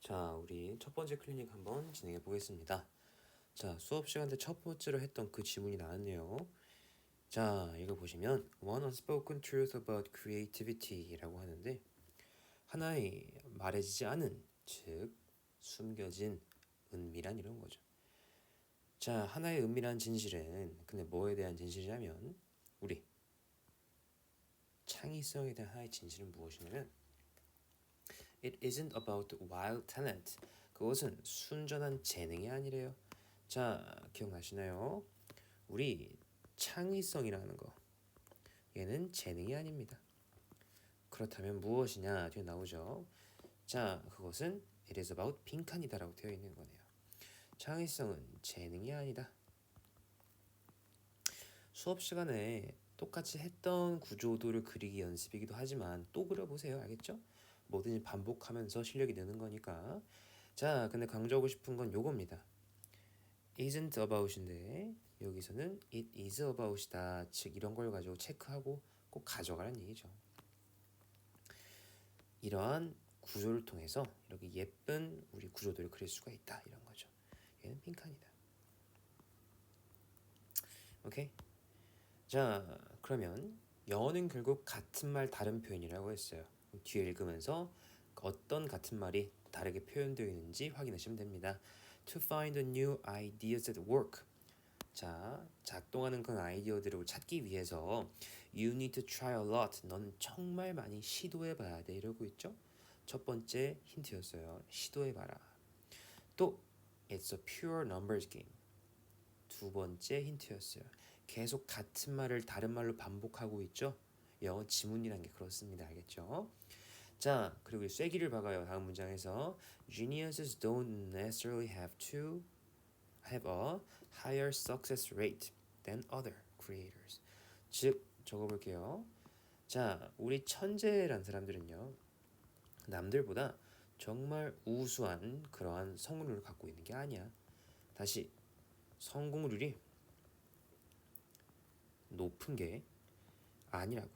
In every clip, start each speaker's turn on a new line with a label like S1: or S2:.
S1: 자, 우리 첫 번째 클리닉 한번 진행해 보겠습니다. 자, 수업 시간 때 첫 번째로 했던 그 지문이 나왔네요. 자, 이거 보시면 One unspoken truth about creativity라고 하는데 하나의 말해지지 않은, 즉 숨겨진 은밀한 이런 거죠. 자, 하나의 은밀한 진실은 근데 뭐에 대한 진실이냐면 우리 창의성에 대한 하나의 진실은 무엇이냐면 It isn't about wild talent. 그것은 순전한 재능이 아니래요. 자, 기억나시나요? 우리 창의성이라는 거. 얘는 재능이 아닙니다. 그렇다면 무엇이냐? 뒤에 나오죠. 자, 그것은 It is about 빈칸이다라고 되어 있는 거네요. 창의성은 재능이 아니다. 수업 시간에 똑같이 했던 구조도를 그리기 연습이기도 하지만 또 그려보세요. 알겠죠? 뭐든지 반복하면서 실력이 느는 거니까. 자, 근데 강조하고 싶은 건 요겁니다. isn't about인데 여기서는 it is about이다. 즉 이런 걸 가지고 체크하고 꼭 가져가라는 얘기죠. 이러한 구조를 통해서 이렇게 예쁜 우리 구조도를 그릴 수가 있다. 이런 거죠. 얘는 빈칸이다. 오케이? 자, 그러면 영어는 결국 같은 말 다른 표현이라고 했어요. 뒤에 읽으면서 어떤 같은 말이 다르게 표현되어 있는지 확인하시면 됩니다. To find a new ideas at work. 자, 작동하는 그런 아이디어들을 찾기 위해서 You need to try a lot. 넌 정말 많이 시도해봐야 돼. 이러고 있죠? 첫 번째 힌트였어요. 시도해봐라. 또 It's a pure numbers game. 두 번째 힌트였어요. 계속 같은 말을 다른 말로 반복하고 있죠? 영어 지문이란 게 그렇습니다. 알겠죠? 자, 그리고 쐐기를 박아요. 다음 문장에서 Geniuses don't necessarily have to have a higher success rate than other creators. 즉, 적어볼게요. 자, 우리 천재란 사람들은요. 남들보다 정말 우수한 그러한 성공률을 갖고 있는 게 아니야. 다시, 성공률이 높은 게 아니라고요.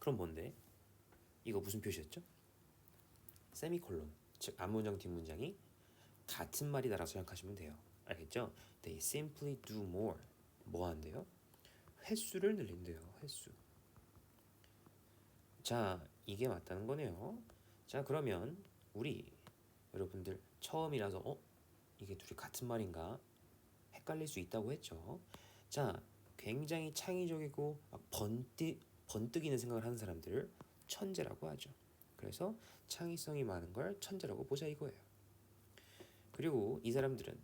S1: 그럼 뭔데? 이거 무슨 표시였죠? 세미콜론, 즉 앞문장 뒷문장이 같은 말이다라고 생각하시면 돼요. 알겠죠? They simply do more. 뭐 한대요? 횟수를 늘린대요. 횟수. 자, 이게 맞다는 거네요. 자, 그러면 우리 여러분들 처음이라서 이게 둘이 같은 말인가 헷갈릴 수 있다고 했죠. 자, 굉장히 창의적이고 번뜩이는 생각을 하는 사람들을 천재라고 하죠. 그래서 창의성이 많은 걸 천재라고 보자 이거예요. 그리고 이 사람들은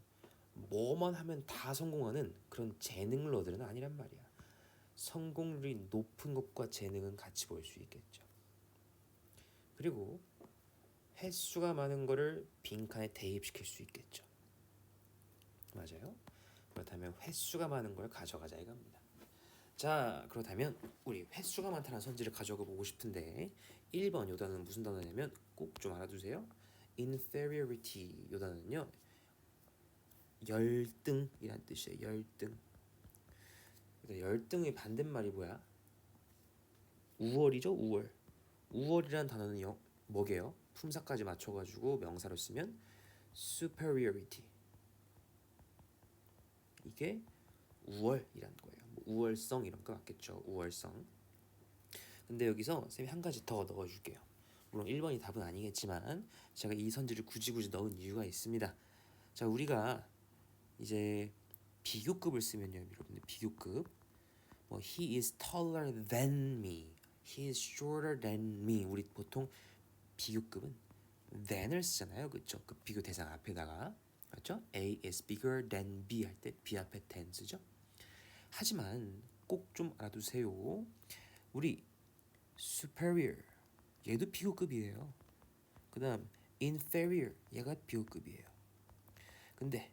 S1: 뭐만 하면 다 성공하는 그런 재능러들은 아니란 말이야. 성공률이 높은 것과 재능은 같이 볼 수 있겠죠. 그리고 횟수가 많은 거를 빈칸에 대입시킬 수 있겠죠. 맞아요? 그렇다면 횟수가 많은 걸 가져가자 이겁니다. 자, 그렇다면 우리 횟수가 많다는 선지를 가져가 보고 싶은데 1번 요 단어는 무슨 단어냐면 꼭 좀 알아두세요. inferiority 요 단어는요. 열등이란 뜻이에요. 열등. 그러니까 열등의 반대말이 뭐야? 우월이죠. 우월. 우월이란 단어는 뭐게요? 품사까지 맞춰가지고 명사로 쓰면 superiority. 이게 우월이란 거예요. 뭐 우월성 이런 거 맞겠죠. 우월성. 근데 여기서 쌤이 한 가지 더 넣어줄게요. 물론 1번이 답은 아니겠지만 제가 이 선지를 굳이 넣은 이유가 있습니다. 자, 우리가 이제 비교급을 쓰면요, 여러분들 비교급. 뭐 he is taller than me, he is shorter than me. 우리 보통 비교급은 than을 쓰잖아요, 그렇죠? 그 비교 대상 앞에다가 그렇죠? A is bigger than B 할 때 B 앞에 than 쓰죠. 하지만 꼭 좀 알아두세요. 우리 superior 얘도 비교급이에요. 그다음 inferior 얘가 비교급이에요. 근데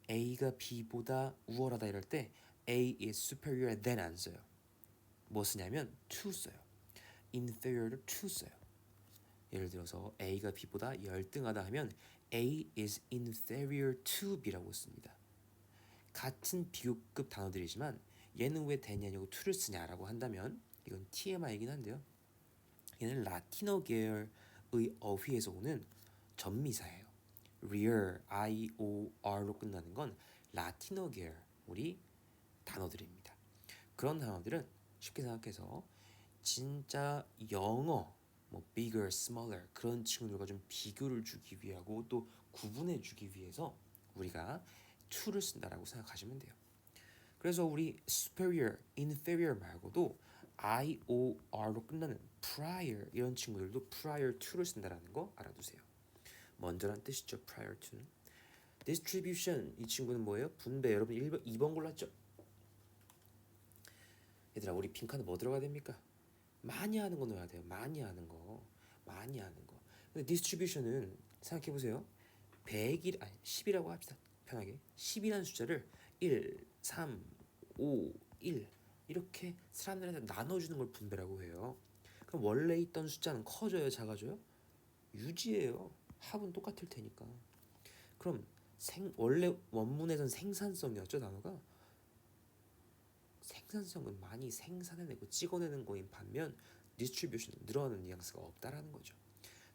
S1: A가 B보다 우월하다 이럴 때 A is superior than 안 써요. 뭐 쓰냐면 to 써요. inferior를 to 써요. 예를 들어서 A가 B보다 열등하다 하면 A is inferior to B라고 씁니다. 같은 비교급 단어들이지만 얘는 왜 than이냐고 to를 쓰냐라고 한다면 이건 TMI이긴 한데요. 얘는 라틴어 계열의 어휘에서 오는 전미사예요. rear, I-O-R로 끝나는 건 라틴어 계열 우리 단어들입니다. 그런 단어들은 쉽게 생각해서 진짜 영어 뭐 bigger, smaller 그런 친구들과 좀 비교를 주기 위하고 또 구분해 주기 위해서 우리가 to를 쓴다라고 생각하시면 돼요. 그래서 우리 superior, inferior 말고도 IOR로 끝나는 prior 이런 친구들도 prior to를 쓴다라는 거 알아두세요. 먼저란 뜻이죠. prior to는. distribution 이 친구는 뭐예요? 분배. 여러분 2번 골랐죠? 얘들아 우리 빈칸에 뭐 들어가야 됩니까? 많이 하는 거 넣어야 돼요. 많이 하는 거. 많이 하는 거. 근데 distribution은 생각해 보세요. 100일 아니 10이라고 합시다. 편하게. 10이라는 숫자를 1, 3, 5, 1 이렇게 사람들한테 나눠주는 걸 분배라고 해요. 그럼 원래 있던 숫자는 커져요, 작아져요? 유지해요. 합은 똑같을 테니까. 그럼 원래 원문에선 생산성이었죠 단어가. 생산성은 많이 생산해내고 찍어내는 거인 반면 디스트리뷰션은 늘어나는 뉘앙스가 없다라는 거죠.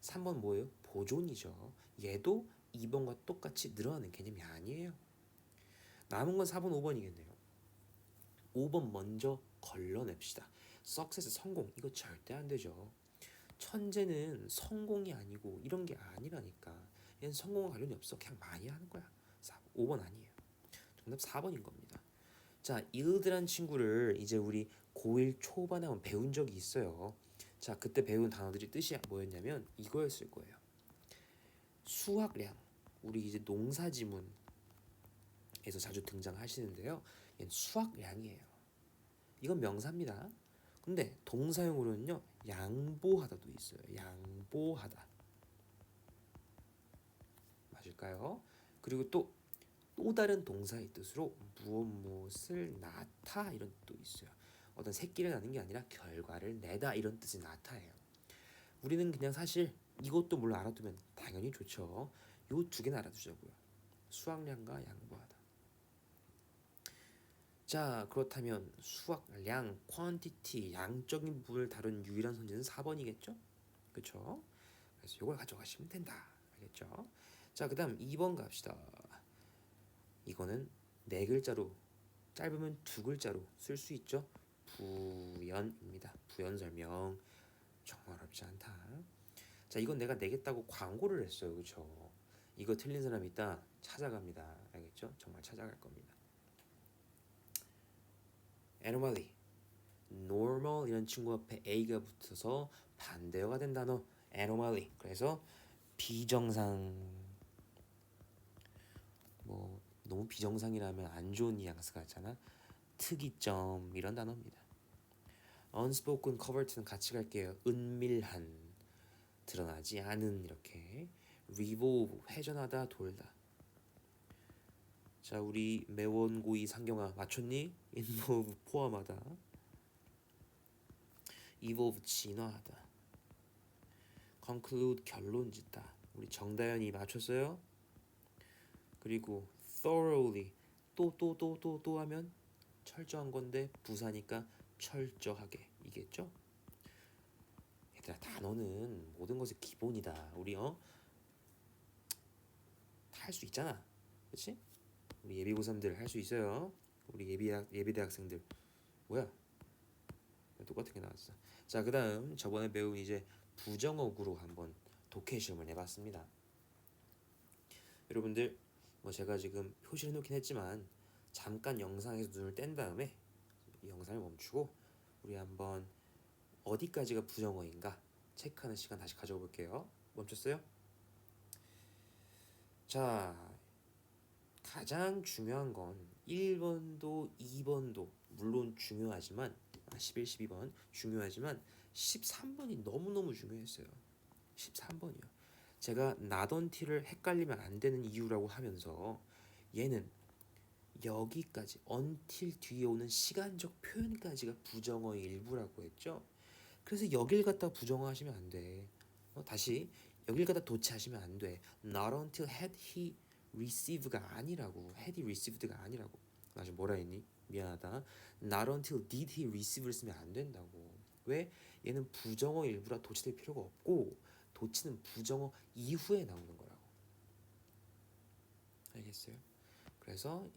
S1: 3번 뭐예요? 보존이죠. 얘도 2번과 똑같이 늘어나는 개념이 아니에요. 남은 건 4번, 5번이겠네요. 5번 먼저 걸러냅시다. success 성공 이거 절대 안 되죠. 천재는 성공이 아니고 이런 게 아니라니까. 얘는 성공과 관련이 없어. 그냥 많이 하는 거야. 5번 아니에요. 정답 4번인 겁니다. 자, yield란 친구를 이제 우리 고1 초반에 한번 배운 적이 있어요. 자, 그때 배운 단어들이 뜻이 뭐였냐면 이거였을 거예요. 수확량. 우리 이제 농사지문에서 자주 등장하시는데요. 얘는 수확량이에요. 이건 명사입니다. 근데 동사용으로는요. 양보하다도 있어요. 양보하다. 맞을까요? 그리고 또 다른 동사의 뜻으로 무엇을 낳다 이런 뜻도 있어요. 어떤 새끼를 낳는 게 아니라 결과를 내다 이런 뜻의 낳다예요. 우리는 그냥 사실 이것도 물론 알아두면 당연히 좋죠. 요 두 개는 알아두자고요. 수확량과 양보하다. 자, 그렇다면 수확량, quantity, 양적인 부분을 다룬 유일한 선지는 4번이겠죠? 그렇죠? 그래서 이걸 가져가시면 된다. 알겠죠? 자, 그다음 2번 갑시다. 이거는 네 글자로 짧으면 두 글자로 쓸 수 있죠. 부연입니다. 부연 설명 정말 어렵지 않다. 자, 이건 내가 내겠다고 광고를 했어요. 그렇죠? 이거 틀린 사람 있다 찾아갑니다. 알겠죠? 정말 찾아갈 겁니다. anomaly, normal 이런 친구 앞에 a가 붙어서 반대어가 된 단어 anomaly. 그래서 비정상 뭐 너무 비정상이라면 안 좋은 뉘앙스 같잖아. 특이점 이런 단어입니다. unspoken covert는 같이 갈게요. 은밀한, 드러나지 않은 이렇게. revolve 회전하다, 돌다. 자, 우리 매원고이 상경아 맞췄니? involve 포함하다. evolve 진화하다. conclude 결론짓다. 우리 정다연이 맞췄어요? 그리고 thoroughly 또 하면 철저한 건데 부사니까 철저하게 이겠죠? 얘들아 단어는 모든 것의 기본이다. 우리 다 할 수 있잖아. 그렇지? 우리 예비 고3들 할 수 있어요. 우리 예비대학생들 뭐야? 똑같은 게 나왔어. 자, 그다음 저번에 배운 이제 부정어구로 한번 독해 시험을 내봤습니다. 여러분들 뭐 제가 지금 표시를 해놓긴 했지만 잠깐 영상에서 눈을 뗀 다음에 이 영상을 멈추고 우리 한번 어디까지가 부정어인가 체크하는 시간 다시 가져볼게요. 멈췄어요? 자, 가장 중요한 건 1번도 2번도 물론 중요하지만 11, 12번 중요하지만 13번이 너무너무 중요했어요. 13번이요. 제가 나던 티를 헷갈리면 안 되는 이유라고 하면서 얘는 여기까지 until 뒤에 오는 시간적 표현까지가 부정어의 일부라고 했죠. 그래서 여길 갖다 부정어하시면 안 돼. 다시 여길 갖다 도치하시면 안 돼. Not until had he received가 아니라고. had he received가 아니라고. 나 지금 뭐라 했니? 미안하다. Not until did he receive를 쓰면 안 된다고. 왜? 얘는 부정어 일부라 도치될 필요가 없고 도치는 부정어 이후에 나오는 거라고. 알겠어요? 그래서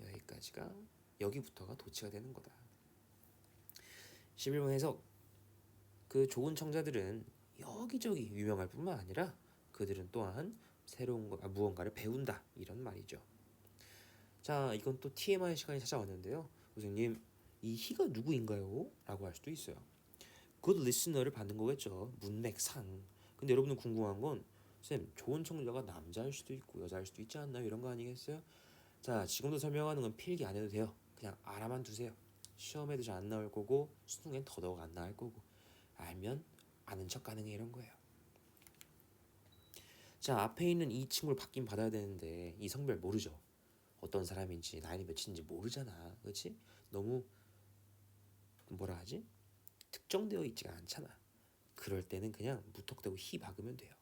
S1: 여기부터가 도치가 되는 거다. 11번 해석. 그 좋은 청자들은 여기저기 유명할 뿐만 아니라 그들은 또한 새로운 무언가를 배운다 이런 말이죠. 자, 이건 또 TMI 시간이 찾아왔는데요. 선생님, 이 희가 누구인가요? 라고 할 수도 있어요. good listener를 받는 거겠죠. 문맥상. 근데 여러분은 궁금한 건 쌤, 좋은 청자가 남자일 수도 있고 여자일 수도 있지 않나요? 이런 거 아니겠어요? 자, 지금도 설명하는 건 필기 안 해도 돼요. 그냥 알아만 두세요. 시험에도 잘 안 나올 거고 수능엔 더더욱 안 나올 거고 알면 아는 척 가능해 이런 거예요. 자, 앞에 있는 이 친구를 받긴 받아야 되는데 이 성별 모르죠. 어떤 사람인지 나이 몇인지 모르잖아. 그렇지? 너무 뭐라 하지? 특정되어 있지가 않잖아. 그럴 때는 그냥 무턱대고 히 박으면 돼요.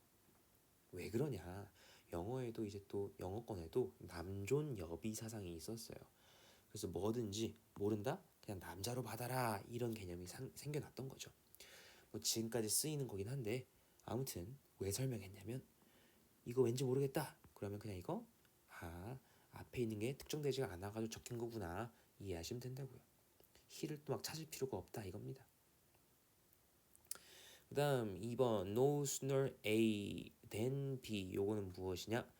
S1: 왜 그러냐? 영어에도 이제 또 영어권에도 남존 여비 사상이 있었어요. 그래서 뭐든지 모른다? 그냥 남자로 받아라 이런 개념이 생겨났던 거죠. 뭐 지금까지 쓰이는 거긴 한데 아무튼 왜 설명했냐면 이거 왠지 모르겠다. 그러면 그냥 이거 앞에 있는 게 특정되지가 않아가지고 적힌 거구나 이해하시면 된다고요. 히를 또 막 찾을 필요가 없다 이겁니다. 그 다음 2번 No sooner A than B. 요거는 무엇이냐?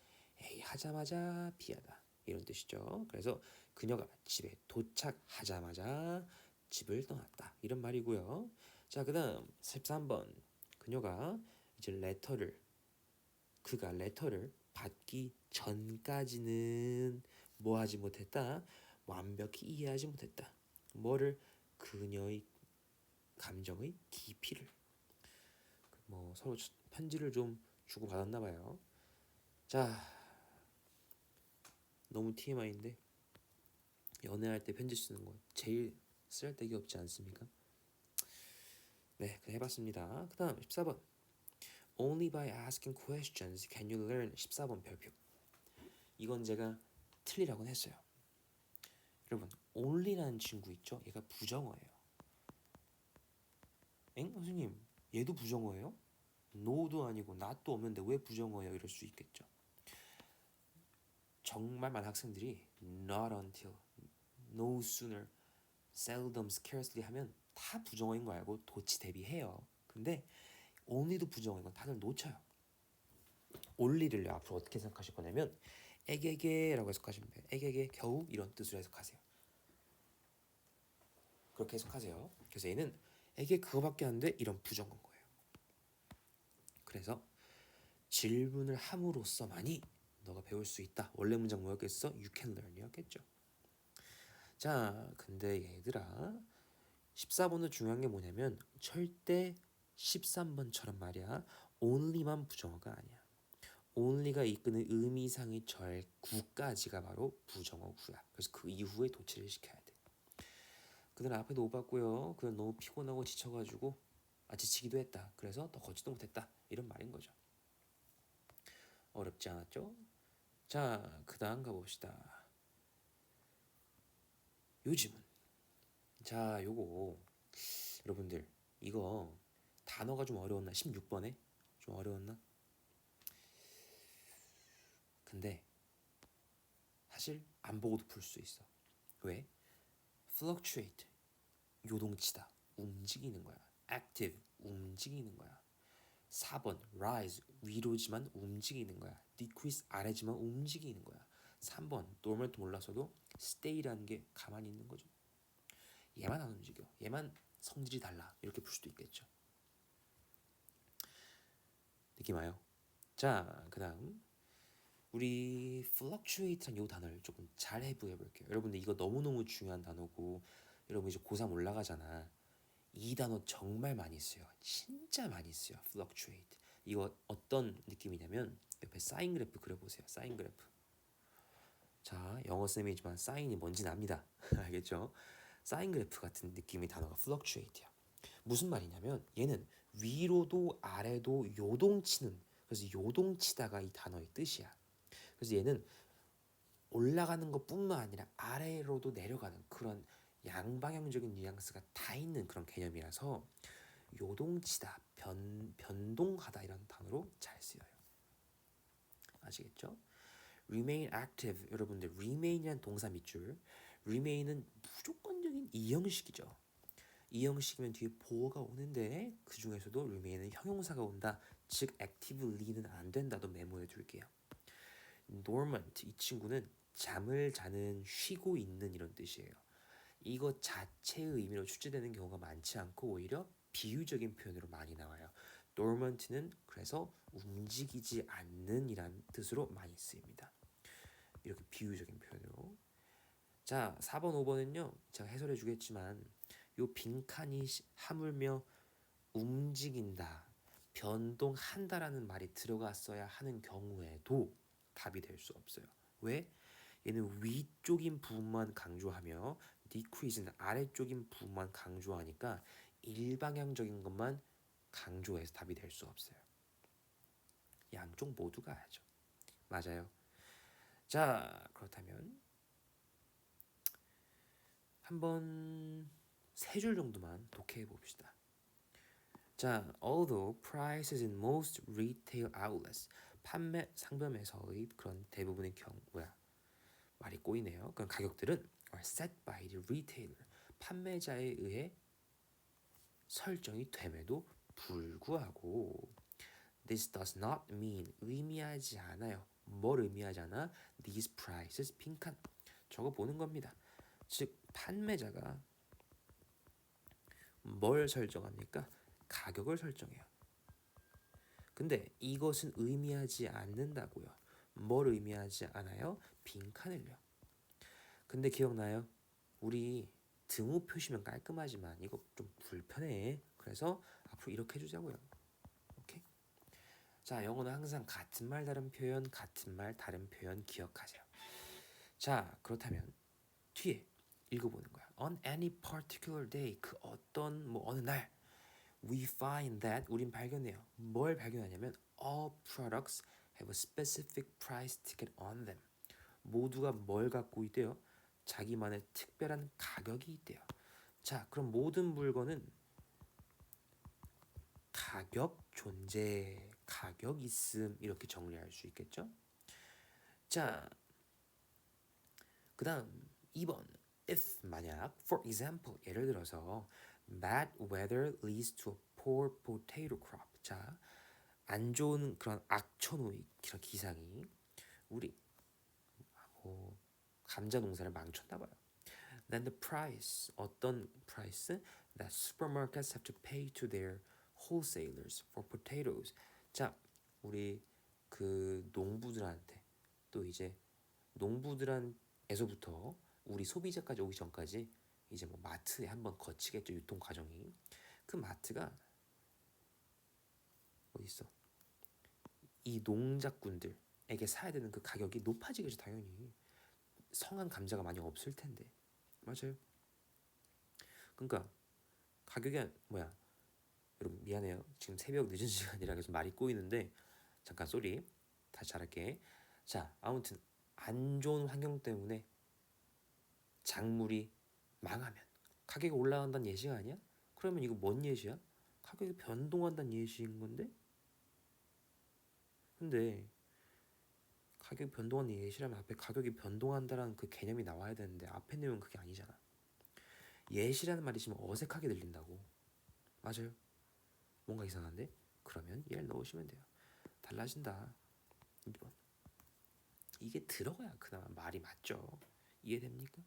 S1: A 하자마자 B하다 이런 뜻이죠. 그래서 그녀가 집에 도착하자마자 집을 떠났다 이런 말이고요. 자, 그 다음 13번 그녀가 이제 그가 레터를 받기 전까지는 뭐 하지 못했다? 완벽히 이해하지 못했다. 뭐를? 그녀의 감정의 깊이를. 뭐 서로 편지를 좀 주고 받았나 봐요. 자, 너무 TMI인데 연애할 때 편지 쓰는 거 제일 쓸데기 없지 않습니까? 네, 그 해봤습니다. 그 다음 14번 Only by asking questions can you learn. 14번 별표. 이건 제가 틀리라고는 했어요. 여러분 only라는 친구 있죠? 얘가 부정어예요. 엥? 선생님 얘도 부정어예요? no도 아니고 not도 없는데 왜 부정어예요? 이럴 수 있겠죠. 정말 많은 학생들이 not until, no sooner, seldom, scarcely 하면 다 부정어인 거 알고 도치 대비해요. 근데 only도 부정어인 건 다들 놓쳐요. only를 앞으로 어떻게 생각하실 거냐면 에게게라고 해석하시면 돼요. 에게게 겨우 이런 뜻으로 해석하세요. 그렇게 해석하세요. 그래서 얘는 에게 그거밖에 안 돼? 이런 부정어인 거예요. 그래서 질문을 함으로써만이 너가 배울 수 있다. 원래 문장 뭐였겠어? You can learn 이었겠죠. 자, 근데 얘들아 14번도 중요한 게 뭐냐면 절대 13번처럼 말이야 only만 부정어가 아니야. only가 이끄는 의미상의 절구까지가 바로 부정어구야. 그래서 그 이후에 도치를 시켜야 돼. 그날 앞에도 못 봤고요. 그냥 너무 피곤하고 지쳐가지고 지치기도 했다. 그래서 더 걷지도 못했다. 이런 말인 거죠. 어렵지 않았죠? 자, 그 다음 가봅시다. 요즘은 자, 요거 여러분들 이거 단어가 좀 어려웠나? 16번에 좀 어려웠나? 근데 사실 안 보고도 풀 수 있어. 왜? fluctuate 요동치다 움직이는 거야. active 움직이는 거야. 4번 rise 위로지만 움직이는 거야. decrease 아래지만 움직이는 거야. 3번 dormant 몰라서도 stay라는 게 가만히 있는 거죠. 얘만 안 움직여. 얘만 성질이 달라. 이렇게 풀 수도 있겠죠. 느낌 와요? 자, 그 다음 우리 fluctuate란 이 단어를 조금 잘 해부해 볼게요. 여러분들 이거 너무너무 중요한 단어고 여러분 이제 고3 올라가잖아. 이 단어 정말 많이 써요. 진짜 많이 써요. fluctuate. 이거 어떤 느낌이냐면 옆에 사인 그래프 그려보세요. 사인 그래프. 자, 영어 쌤이지만 사인이 뭔지 압니다. 알겠죠? 사인 그래프 같은 느낌의 단어가 fluctuate야. 무슨 말이냐면 얘는 위로도 아래도 요동치는, 그래서 요동치다가 이 단어의 뜻이야. 그래서 얘는 올라가는 것뿐만 아니라 아래로도 내려가는 그런 양방향적인 뉘앙스가 다 있는 그런 개념이라서 요동치다, 변동하다 이런 단어로 잘 쓰여요. 아시겠죠? remain active 여러분들 remain이란 동사 밑줄 remain은 무조건적인 이형식이죠. 이형식이면 뒤에 보어가 오는데 그 중에서도 remain은 형용사가 온다. 즉 activelly는 안 된다도 메모해 둘게요. dormant 이 친구는 잠을 자는 쉬고 있는 이런 뜻이에요. 이거 자체의 의미로 출제되는 경우가 많지 않고 오히려 비유적인 표현으로 많이 나와요. dormant는 그래서 움직이지 않는 이란 뜻으로 많이 쓰입니다. 이렇게 비유적인 표현으로. 자, 4번, 5번은요. 제가 해설해 주겠지만 요 빈칸이 하물며 움직인다, 변동한다라는 말이 들어갔어야 하는 경우에도 답이 될 수 없어요. 왜? 얘는 위쪽인 부분만 강조하며 decrease는 아래쪽인 부분만 강조하니까 일방향적인 것만 강조해서 답이 될 수 없어요. 양쪽 모두 가야죠. 맞아요. 자, 그렇다면 한번 3줄 정도만 독해해 봅시다. 자, although prices in most retail outlets 판매 상점에서의 그런 대부분의 말이 꼬이네요. 그런 가격들은 are set by the retailer 판매자에 의해 설정이 됨에도 불구하고 this does not mean 의미하지 않아요. 뭘 의미하지 않아? These prices 빈칸 적어 보는 겁니다. 즉 판매자가 뭘 설정합니까? 가격을 설정해요. 근데 이것은 의미하지 않는다고요. 뭘 의미하지 않아요? 빈칸을요. 근데 기억나요? 우리 등호 표시면 깔끔하지만 이거 좀 불편해. 그래서 앞으로 이렇게 해주자고요. 오케이? 자, 영어는 항상 같은 말 다른 표현, 같은 말 다른 표현 기억하세요. 자, 그렇다면 뒤에 읽어보는 거야. On any particular day, 그 어떤 어느 날 we find that 우린 발견해요. 뭘 발견하냐면 all products have a specific price ticket on them. 모두가 뭘 갖고 있대요? 자기만의 특별한 가격이 있대요. 자, 그럼 모든 물건은 가격 존재, 가격 있음 이렇게 정리할 수 있겠죠? 자, 그다음 2번 if 만약 for example 예를 들어서 bad weather leads to a poor potato crop. 자, 안 좋은 그런 악천후의 그런 기상이 우리 감자 농사를 망쳤나 봐요. Then the price 어떤 price that supermarkets have to pay to their wholesalers for potatoes. 자, 우리 그 농부들한테 또 이제 농부들한에서부터 우리 소비자까지 오기 전까지 이제 뭐 마트에 한번 거치겠죠. 유통 과정이. 그 마트가 어디 있어? 이 농작꾼들에게 사야 되는 그 가격이 높아지겠죠, 당연히. 성한 감자가 많이 없을 텐데. 맞아요. 그러니까 가격이 여러분 미안해요. 지금 새벽 늦은 시간이라 계속 말이 꼬이는데 잠깐 쏘리. 다시 잘할게. 자, 아무튼 안 좋은 환경 때문에 작물이 망하면 가격이 올라간다는 예시가 아니야? 그러면 이거 뭔 예시야? 가격이 변동한다는 예시인 건데? 근데 가격이 변동하는 예시라면 앞에 가격이 변동한다라는 그 개념이 나와야 되는데 앞에 내용은 그게 아니잖아. 예시라는 말이 지금 어색하게 들린다고. 맞아요. 뭔가 이상한데? 그러면 얘를 넣으시면 돼요. 달라진다. 2번. 이게 들어가야 그나마 말이 맞죠. 이해됩니까?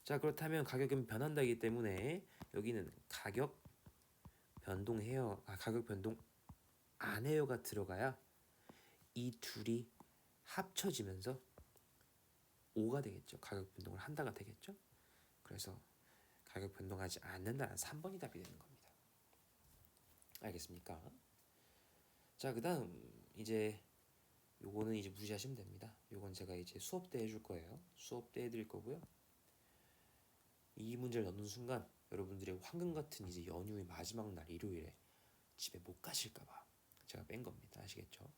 S1: 자, 그렇다면 가격은 변한다기 때문에 여기는 가격 변동해요. 가격 변동 안 해요가 들어가야 이 둘이 합쳐지면서 5가 되겠죠. 가격 변동을 한다가 되겠죠. 그래서 가격 변동하지 않는다는 3번이 답이 되는 겁니다. 알겠습니까? 자, 그다음 이제 요거는 이제 무시하시면 됩니다. 요건 제가 이제 수업 때 해줄 거예요. 수업 때 해드릴 거고요. 이 문제를 넣는 순간 여러분들의 황금 같은 이제 연휴의 마지막 날 일요일에 집에 못 가실까봐 제가 뺀 겁니다. 아시겠죠?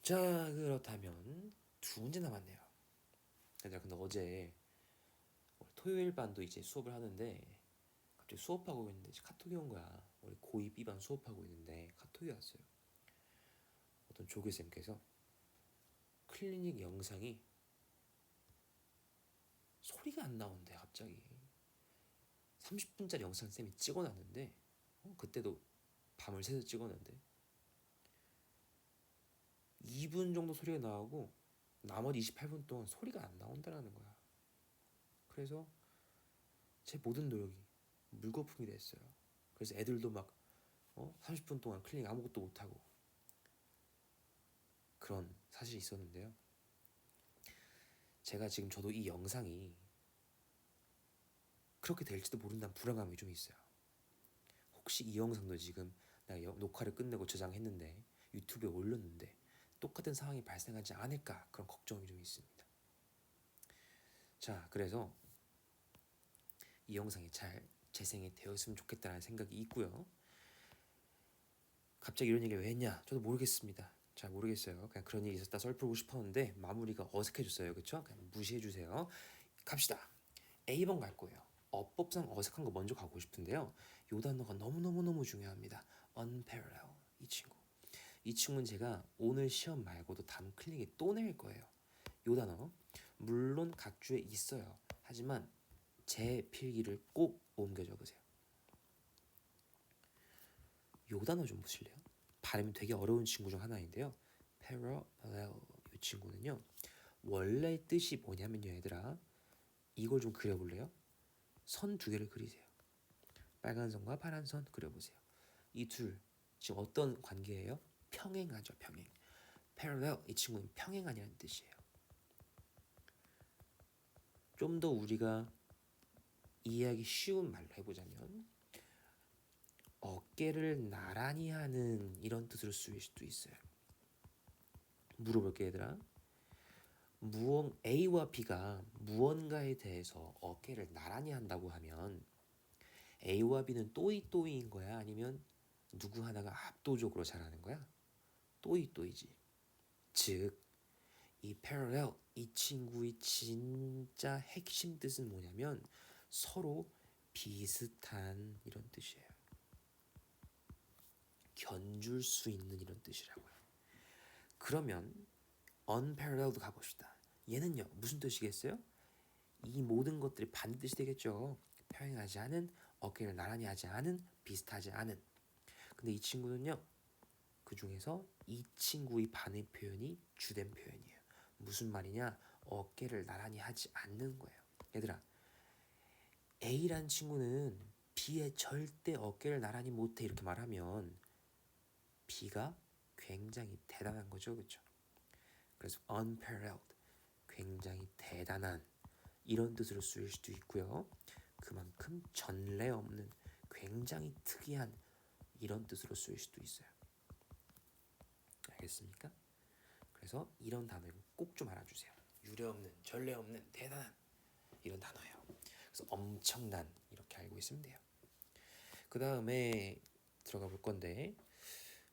S1: 자, 그렇다면 2문제 남았네요. 근데 어제 토요일 반도 이제 수업을 하는데 갑자기 수업하고 있는데 카톡이 온 거야. 우리 고2 B반 수업하고 있는데 카톡이 왔어요. 어떤 조교쌤께서 클리닉 영상이 소리가 안 나온대. 갑자기 30분짜리 영상 쌤이 찍어놨는데 그때도 밤을 새서 찍었는데 2분 정도 소리가 나오고 나머지 28분 동안 소리가 안 나온다라는 거야. 그래서 제 모든 노력이 물거품이 됐어요. 그래서 애들도 막 30분 동안 클리닉 아무것도 못하고 그런 사실이 있었는데요. 제가 지금 저도 이 영상이 그렇게 될지도 모른다는 불안감이 좀 있어요. 혹시 이 영상도 지금 내가 녹화를 끝내고 저장했는데 유튜브에 올렸는데 똑같은 상황이 발생하지 않을까 그런 걱정이 좀 있습니다. 자, 그래서 이 영상이 잘 재생이 되었으면 좋겠다는 생각이 있고요. 갑자기 이런 얘기를 왜 했냐? 저도 모르겠습니다. 잘 모르겠어요. 그냥 그런 일이 있었다 썰풀고 싶었는데 마무리가 어색해졌어요. 그렇죠? 그냥 무시해주세요. 갑시다. A번 갈 거예요. 어법상 어색한 거 먼저 가고 싶은데요. 요 단어가 너무너무너무 중요합니다. unparalleled. 이 친구는 제가 오늘 시험 말고도 다음 클릭에 또 낼 거예요. 요 단어 물론 각 주에 있어요. 하지만 제 필기를 꼭 옮겨 적으세요. 요 단어 좀 보실래요? 발음이 되게 어려운 친구 중 하나인데요. parallel. 이 친구는요. 원래 뜻이 뭐냐면요, 얘들아. 이걸 좀 그려볼래요? 선 두 개를 그리세요. 빨간 선과 파란 선 그려보세요. 이 둘 지금 어떤 관계예요? 평행하죠, 평행. parallel 이 친구는 평행하냐는 뜻이에요. 좀 더 우리가 이해하기 쉬운 말로 해보자면 어깨를 나란히 하는 이런 뜻으로 쓰일 수도 있어요. 물어볼게 얘들아. A와 B가 무언가에 대해서 어깨를 나란히 한다고 하면 A와 B는 또이또이인 거야? 아니면 누구 하나가 압도적으로 잘하는 거야? 또이또이지. 즉, 이 parallel, 이 친구의 진짜 핵심 뜻은 뭐냐면 서로 비슷한 이런 뜻이에요. 견줄 수 있는 이런 뜻이라고요. 그러면 unparalleled도 가봅시다. 얘는요 무슨 뜻이겠어요? 이 모든 것들이 반드시 되겠죠. 평행하지 않은, 어깨를 나란히 하지 않은, 비슷하지 않은. 근데 이 친구는요 그 중에서 이 친구의 반의 표현이 주된 표현이에요. 무슨 말이냐? 어깨를 나란히 하지 않는 거예요. 얘들아, A란 친구는 B에 절대 어깨를 나란히 못해 이렇게 말하면 B가 굉장히 대단한 거죠, 그렇죠? 그래서 unparalleled, 굉장히 대단한 이런 뜻으로 쓰일 수도 있고요. 그만큼 전례 없는 굉장히 특이한 이런 뜻으로 쓰일 수도 있어요. 알겠습니까? 그래서 이런 단어 꼭 좀 알아주세요. 유례 없는, 전례 없는, 대단한 이런 단어예요. 그래서 엄청난 이렇게 알고 있으면 돼요. 그 다음에 들어가 볼 건데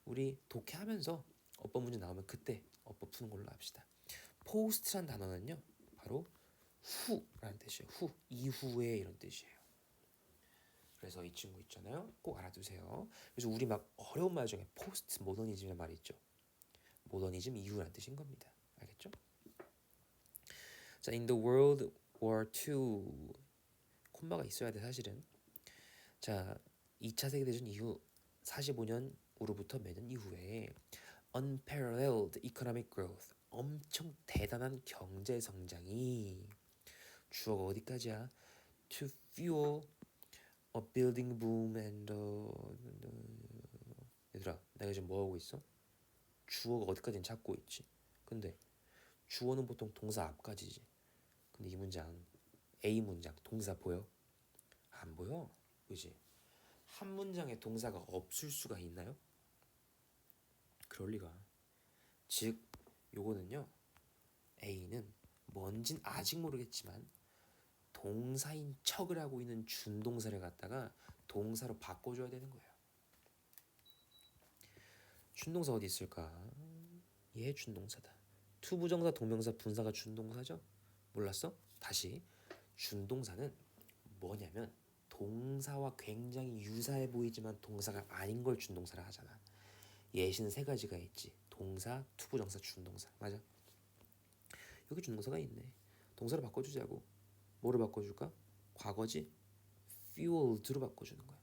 S1: 우리 독해하면서 어법 문제 나오면 그때 어법 푸는 걸로 합시다. post란 단어는요 바로 후라는 뜻이에요. 후, 이후에 이런 뜻이에요. 그래서 이 친구 있잖아요. 꼭 알아두세요. 그래서 우리 막 어려운 말 중에 포스트 모더니즘이라는 말이 있죠. 모더니즘 이후라는 뜻인 겁니다. 알겠죠? 자, in the World War II 콤마가 있어야 돼 사실은. 자, 2차 세계대전 이후 45년으로부터 몇 년 이후에 unparalleled economic growth, 엄청 대단한 경제 성장이 주어가 어디까지야? To fuel a building boom and 얘들아, 내가 지금 뭐 하고 있어? 주어가 어디까지는 찾고 있지. 근데 주어는 보통 동사 앞까지지. 근데 이 문장 A 문장 동사 보여? 안 보여? 그지? 한 문장에 동사가 없을 수가 있나요? 그럴 리가. 즉 요거는요 A는 뭔진 아직 모르겠지만 동사인 척을 하고 있는 준동사를 갖다가 동사로 바꿔줘야 되는 거예요. 준동사 어디 있을까? 얘 준동사다. 투부정사, 동명사, 분사가 준동사죠? 몰랐어? 다시 준동사는 뭐냐면 동사와 굉장히 유사해 보이지만 동사가 아닌 걸 준동사라 하잖아. 예시는 세 가지가 있지. 동사, 투부정사, 준동사. 맞아? 여기 준동사가 있네. 동사를 바꿔주자고. 뭐를 바꿔줄까? 과거지? fueled로 바꿔주는 거야.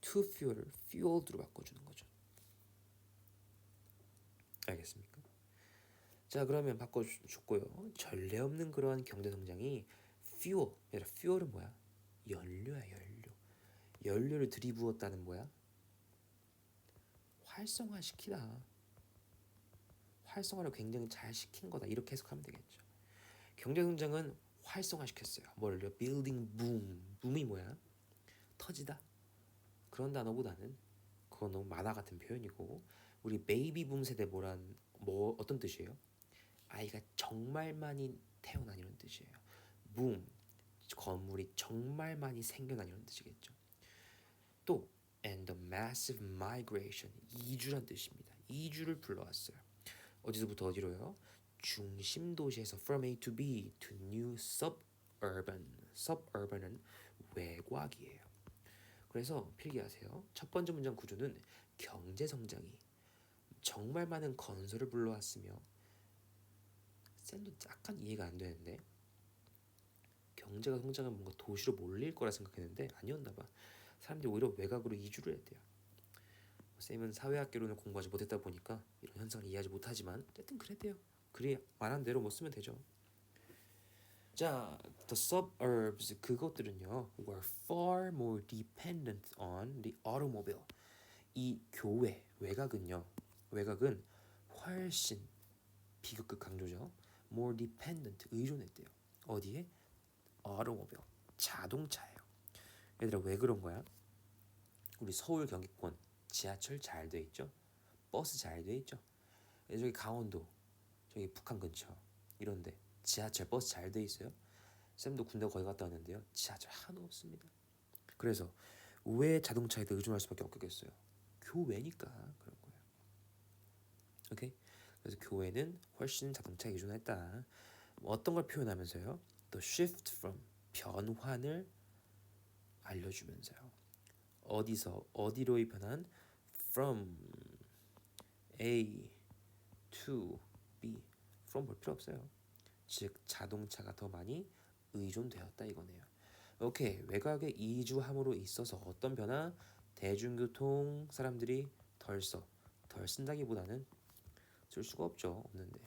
S1: to fuel을 fueled로 바꿔주는 거죠. 알겠습니까? 자, 그러면 바꿔줬고요. 전례 없는 그러한 경제 성장이 fuel, 얘들아 fuel은 뭐야? 연료야, 연료. 연료를 들이부었다는 뭐야? 활성화시키다. 활성화를 굉장히 잘 시킨 거다. 이렇게 해석하면 되겠죠. 경제 성장은 활성화시켰어요. 뭘요? building boom. boom이 뭐야? 터지다. 그런 단어보다는 그건 너무 만화 같은 표현이고 우리 베이비 붐 세대 뭐 어떤 뜻이에요? 아이가 정말 많이 태어난 이런 뜻이에요. 붐, 건물이 정말 많이 생겨난 이런 뜻이겠죠. 또 and the massive migration, 이주란 뜻입니다. 이주를 불러왔어요. 어디서부터 어디로요? 중심 도시에서 from A to B to new suburban. suburban은 외곽이에요. 그래서 필기하세요. 첫 번째 문장 구조는 경제 성장이 정말 많은 건설을 불러왔으며 쌤도 약간 이해가 안 되는데 경제가 성장하면 뭔가 도시로 몰릴 거라 생각했는데 아니었나 봐. 사람들이 오히려 외곽으로 이주를 했대요. 쌤은 사회학개론을 공부하지 못했다 보니까 이런 현상을 이해하지 못하지만 어쨌든 그랬대요. 그래 말한 대로 뭐 쓰면 되죠. 자, the suburbs 그것들은요 were far more dependent on the automobile. 이 교외 외곽은 훨씬 비극극 강조죠. more dependent 의존했대요. 어디에? automobile 자동차예요. 얘들아 왜 그런 거야? 우리 서울 경기권 지하철 잘 돼 있죠? 버스 잘 돼 있죠? 저기 강원도 저기 북한 근처 이런데 지하철 버스 잘 돼 있어요? 쌤도 군대 거기 갔다 왔는데요. 지하철 하나도 없습니다. 그래서 왜 자동차에 더 의존할 수밖에 없겠어요? 교외니까 그런 거예요. 오케이? 그래서 교외는 훨씬 자동차에 의존했다. 어떤 걸 표현하면서요? The shift from 변환을 알려주면서요. 어디서 어디로의 변환? From A to B. From 볼 필요 없어요. 즉 자동차가 더 많이 의존되었다 이거네요. 오케이. 외곽에 이주함으로 있어서 어떤 변화? 대중교통 사람들이 덜 쓴다기보다는 쓸 수가 없는데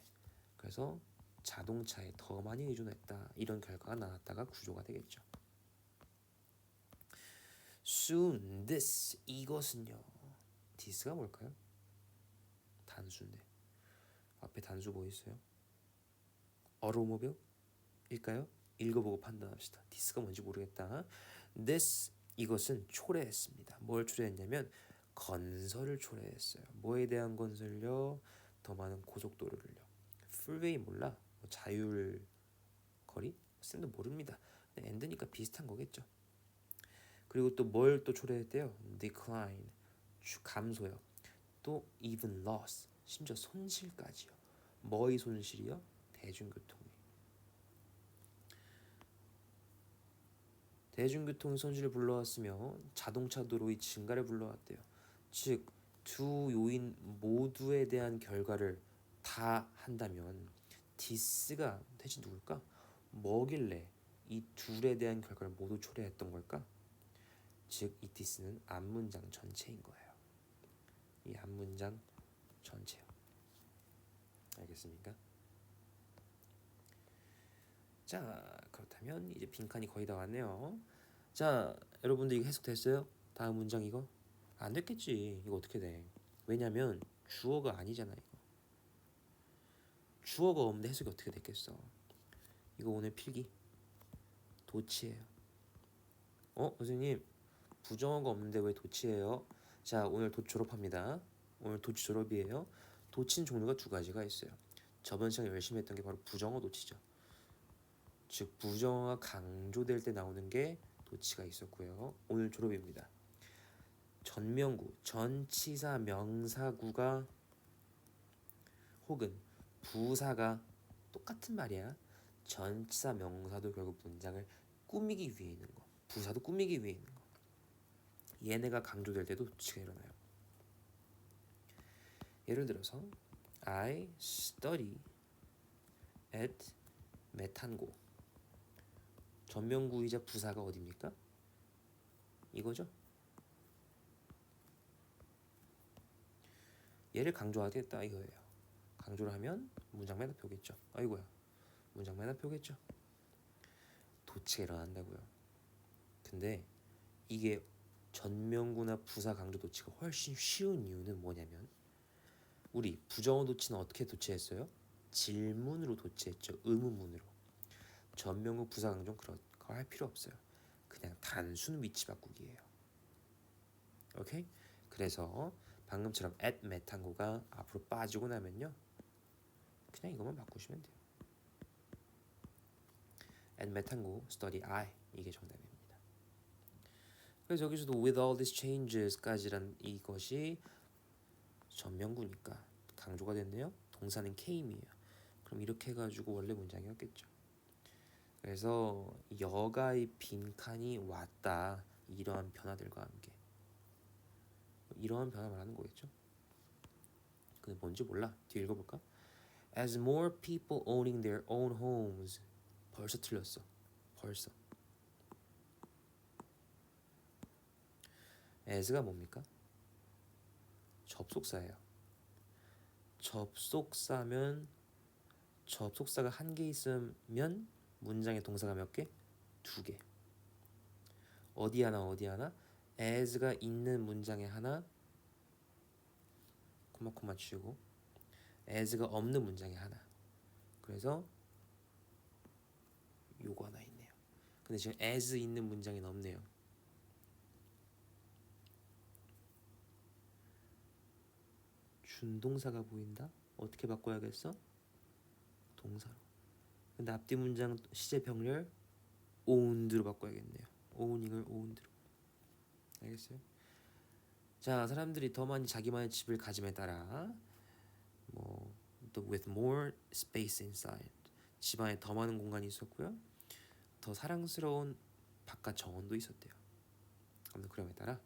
S1: 그래서 자동차에 더 많이 의존했다 이런 결과가 나왔다가 구조가 되겠죠. soon this 이것은요. this가 뭘까요? 단수인데 앞에 단수 뭐 있어요? automobile일까요? 읽어보고 판단합시다. this가 뭔지 모르겠다. this 이것은 초래했습니다. 뭘 초래했냐면 건설을 초래했어요. 뭐에 대한 건설요? 더 많은 고속도로를요. freeway 몰라? 뭐 자율거리? 쌤도 모릅니다. 엔드니까 비슷한 거겠죠. 그리고 또 뭘 또 초래했대요? decline 감소요. 또 even loss 심지어 손실까지요. 뭐의 손실이요? 대중교통 손실을 불러왔으며 자동차 도로의 증가를 불러왔대요. 즉 두 요인 모두에 대한 결과를 다 한다면 디스가 대체 누굴까? 뭐길래 이 둘에 대한 결과를 모두 초래했던 걸까? 즉 이 디스는 앞문장 전체인 거예요. 이 앞문장 전체요. 알겠습니까? 자, 그렇다면 이제 빈칸이 거의 다 왔네요. 자, 여러분들 이거 해석됐어요? 다음 문장 이거? 안 됐겠지. 이거 어떻게 돼? 왜냐면 주어가 아니잖아 이거. 주어가 없는데 해석이 어떻게 됐겠어? 이거 오늘 필기 도치예요. 선생님 부정어가 없는데 왜 도치예요? 자, 오늘 도 졸업합니다. 오늘 도치 졸업이에요. 도치는 종류가 두 가지가 있어요. 저번 시간에 열심히 했던 게 바로 부정어 도치죠. 즉 부정어가 강조될 때 나오는 게 도치가 있었고요. 오늘 졸업입니다. 전명구, 전치사 명사구가 혹은 부사가 똑같은 말이야. 전치사 명사도 결국 문장을 꾸미기 위해 있는 거, 부사도 꾸미기 위해 있는 거. 얘네가 강조될 때도 도치가 일어나요. 예를 들어서 I study at 메탄고. 전명구이자 부사가 어디입니까? 이거죠. 얘를 강조하겠다 이거예요. 강조를 하면 문장 매너표겠죠. 아이고야, 문장 매너표겠죠. 도치가 일어난다고요. 근데 이게 전명구나 부사 강조 도치가 훨씬 쉬운 이유는 뭐냐면 우리 부정어 도치는 어떻게 도치했어요? 질문으로 도치했죠. 의문문으로. 전명구 부사 강조는 그거 할 필요 없어요. 그냥 단순 위치 바꾸기예요. 오케이? 그래서 방금처럼 at 메탄고가 앞으로 빠지고 나면요, 그냥 이것만 바꾸시면 돼요. at 메탄고 study I, 이게 정답입니다. 그래서 여기서도 with all these changes까지란 이것이 전명구니까 강조가 됐네요. 동사는 came이에요. 그럼 이렇게 해가지고 원래 문장이었겠죠. 그래서 여가의 빈칸이 왔다. 이러한 변화들과 함께. 이러한 변화 말하는 거겠죠. 근데 뭔지 몰라. 뒤에 읽어볼까? As more people owning their own homes. 벌써 틀렸어. 벌써. as가 뭡니까? 접속사예요. 접속사면 접속사가 한 개 있으면 문장의 동사가 몇 개? 두 개. 어디 하나 어디 하나? as가 있는 문장에 하나, 코마 치우고, as가 없는 문장에 하나. 그래서 요거 하나 있네요. 근데 지금 as 있는 문장이 없네요. 준동사가 보인다? 어떻게 바꿔야겠어? 동사로. 근데 앞뒤 문장 시제 병렬 owned로 바꿔야겠네요. owning을 owned로. 알겠어요? 자, 사람들이 더 많이 자기만의 집을 가짐에 따라 뭐 with more space inside, 집 안에 더 많은 공간이 있었고요. 더 사랑스러운 바깥 정원도 있었대요. 아무튼 그럼에 따라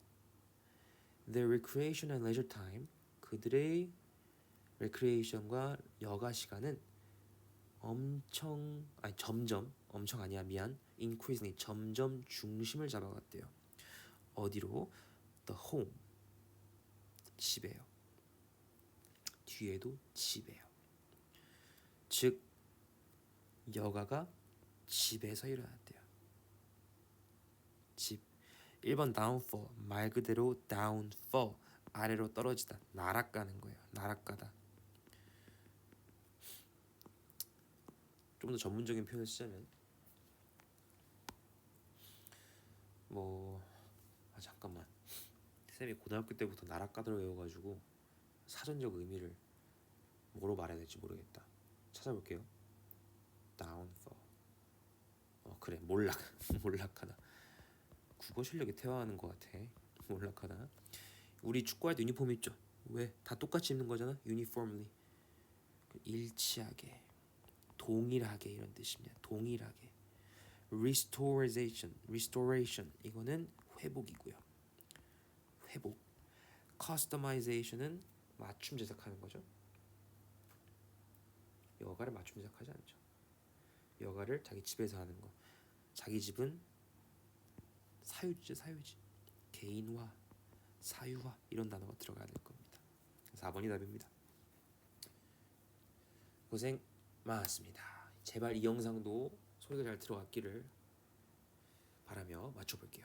S1: their recreation and leisure time, 그들의 recreation과 여가 시간은 점점, 엄청 아니야, 미안, increasingly, 점점 중심을 잡아갔대요. 어디로? The home, 집에요. 뒤에도 집에요. 즉 여가가 집에서 일어났대요. 집. 1번 downfall, 말 그대로 downfall, 아래로 떨어지다, 나락가는 거예요. 나락가다. 좀 더 전문적인 표현을 쓰자면 잠깐만, 쌤이 고등학교 때부터 나락가다를 외워가지고 사전적 의미를 뭐로 말해야 될지 모르겠다. 찾아볼게요. downfall. 그래, 몰락하다. 국어 실력이 퇴화하는 것 같아. 몰락하다. 우리 축구할 때 유니폼 입죠? 왜? 다 똑같이 입는 거잖아. uniformly. 일치하게, 동일하게 이런 뜻입니다. 동일하게. restoration 이거는 회복이고요. 회복. customization은 맞춤 제작하는 거죠. 여가를 맞춤 제작하지 않죠. 여가를 자기 집에서 하는 거. 자기 집은 사유지. 개인화, 사유화 이런 단어가 들어가야 될 겁니다. 4번이 답입니다. 고생 많았습니다. 제발 이 영상도 소리가 잘 들어갔기를 바라며 마쳐볼게요.